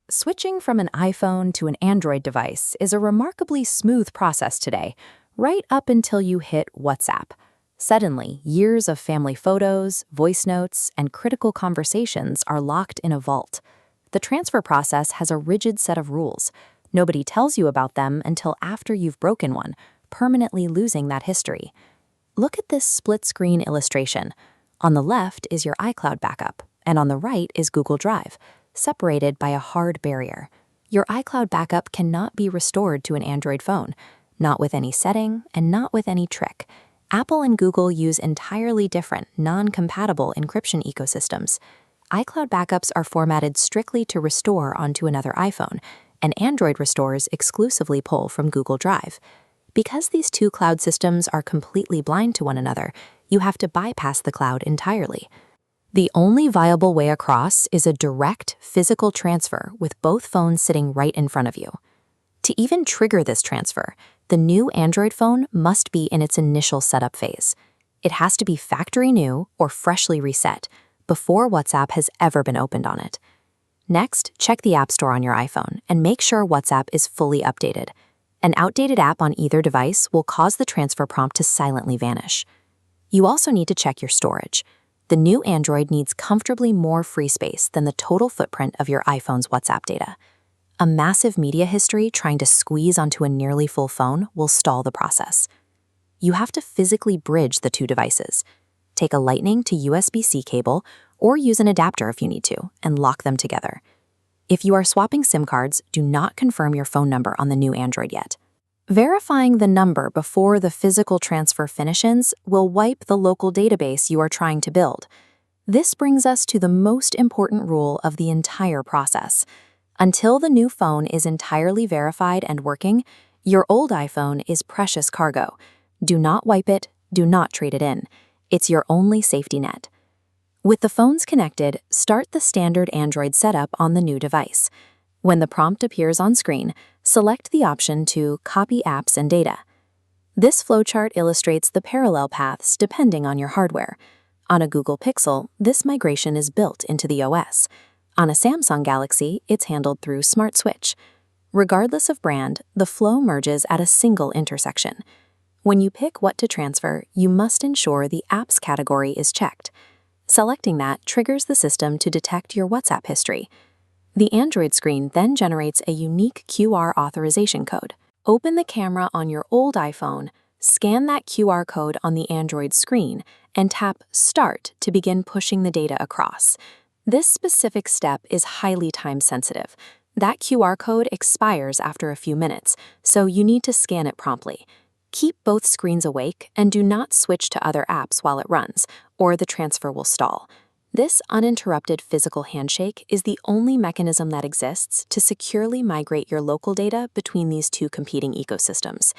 Switching from an iPhone to an Android device is a remarkably smooth process today, right up until you hit WhatsApp. Suddenly, years of family photos, voice notes, and critical conversations are locked in a vault. The transfer process has a rigid set of rules. Nobody tells you about them until after you've broken one, permanently losing that history. Look at this split-screen illustration. On the left is your iCloud backup, and on the right is Google Drive, separated by a hard barrier. Your iCloud backup cannot be restored to an Android phone, not with any setting and not with any trick. Apple and Google use entirely different, non-compatible encryption ecosystems. iCloud backups are formatted strictly to restore onto another iPhone, and Android restores exclusively pull from Google Drive. Because these two cloud systems are completely blind to one another, you have to bypass the cloud entirely. The only viable way across is a direct, physical transfer with both phones sitting right in front of you. To even trigger this transfer, the new Android phone must be in its initial setup phase. It has to be factory new or freshly reset before WhatsApp has ever been opened on it. Next, check the App Store on your iPhone and make sure WhatsApp is fully updated. An outdated app on either device will cause the transfer prompt to silently vanish. You also need to check your storage. The new Android needs comfortably more free space than the total footprint of your iPhone's WhatsApp data. A massive media history trying to squeeze onto a nearly full phone will stall the process. You have to physically bridge the two devices. Take a Lightning to USB-C cable or use an adapter if you need to, and lock them together. If you are swapping SIM cards, do not confirm your phone number on the new Android yet. Verifying the number before the physical transfer finishes will wipe the local database you are trying to build. This brings us to the most important rule of the entire process. Until the new phone is entirely verified and working, your old iPhone is precious cargo. Do not wipe it, do not trade it in. It's your only safety net. With the phones connected, start the standard Android setup on the new device. When the prompt appears on screen, select the option to Copy Apps and Data. This flowchart illustrates the parallel paths depending on your hardware. On a Google Pixel, this migration is built into the OS. On a Samsung Galaxy, it's handled through Smart Switch. Regardless of brand, the flow merges at a single intersection. When you pick what to transfer, you must ensure the Apps category is checked. Selecting that triggers the system to detect your WhatsApp history. The Android screen then generates a unique QR authorization code. Open the camera on your old iPhone, scan that QR code on the Android screen, and tap Start to begin pushing the data across. This specific step is highly time-sensitive. That QR code expires after a few minutes, so you need to scan it promptly. Keep both screens awake and do not switch to other apps while it runs, or the transfer will stall. This uninterrupted physical handshake is the only mechanism that exists to securely migrate your local data between these two competing ecosystems.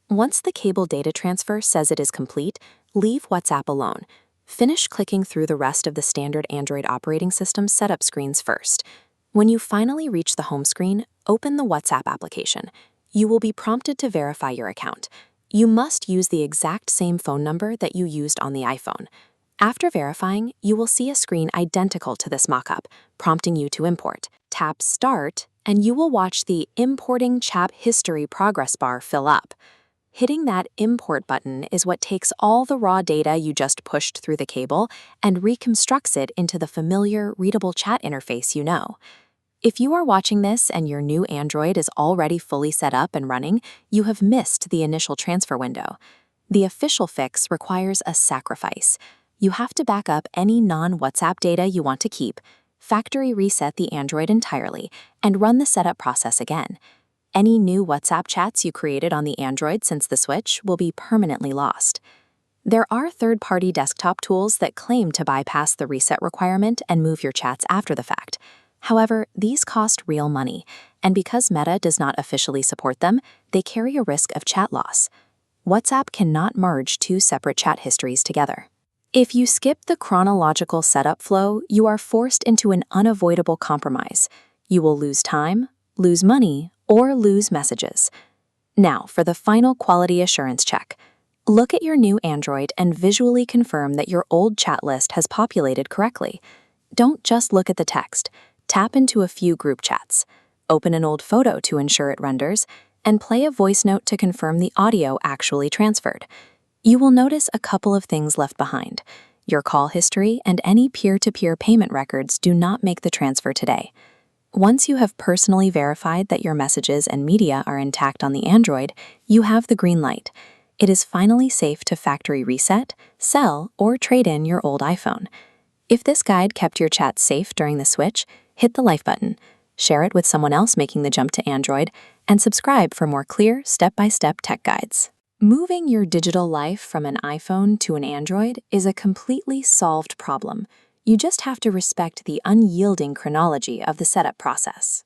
Once the cable data transfer says it is complete, leave WhatsApp alone. Finish clicking through the rest of the standard Android operating system setup screens first. When you finally reach the home screen, open the WhatsApp application. You will be prompted to verify your account. You must use the exact same phone number that you used on the iPhone. After verifying, you will see a screen identical to this mockup, prompting you to import. Tap Start, and you will watch the Importing Chat History progress bar fill up. Hitting that Import button is what takes all the raw data you just pushed through the cable and reconstructs it into the familiar, readable chat interface you know. If you are watching this and your new Android is already fully set up and running, you have missed the initial transfer window. The official fix requires a sacrifice. You have to back up any non-WhatsApp data you want to keep, factory reset the Android entirely, and run the setup process again. Any new WhatsApp chats you created on the Android since the switch will be permanently lost. There are third-party desktop tools that claim to bypass the reset requirement and move your chats after the fact. However, these cost real money, and because Meta does not officially support them, they carry a risk of chat loss. WhatsApp cannot merge two separate chat histories together. If you skip the chronological setup flow, you are forced into an unavoidable compromise. You will lose time, lose money, or lose messages. Now, for the final quality assurance check. Look at your new Android and visually confirm that your old chat list has populated correctly. Don't just look at the text. Tap into a few group chats, open an old photo to ensure it renders, and play a voice note to confirm the audio actually transferred. You will notice a couple of things left behind. Your call history and any peer-to-peer payment records do not make the transfer today. Once you have personally verified that your messages and media are intact on the Android, you have the green light. It is finally safe to factory reset, sell, or trade in your old iPhone. If this guide kept your chat safe during the switch, hit the like button, share it with someone else making the jump to Android, and subscribe for more clear, step-by-step tech guides. Moving your digital life from an iPhone to an Android is a completely solved problem. You just have to respect the unyielding chronology of the setup process.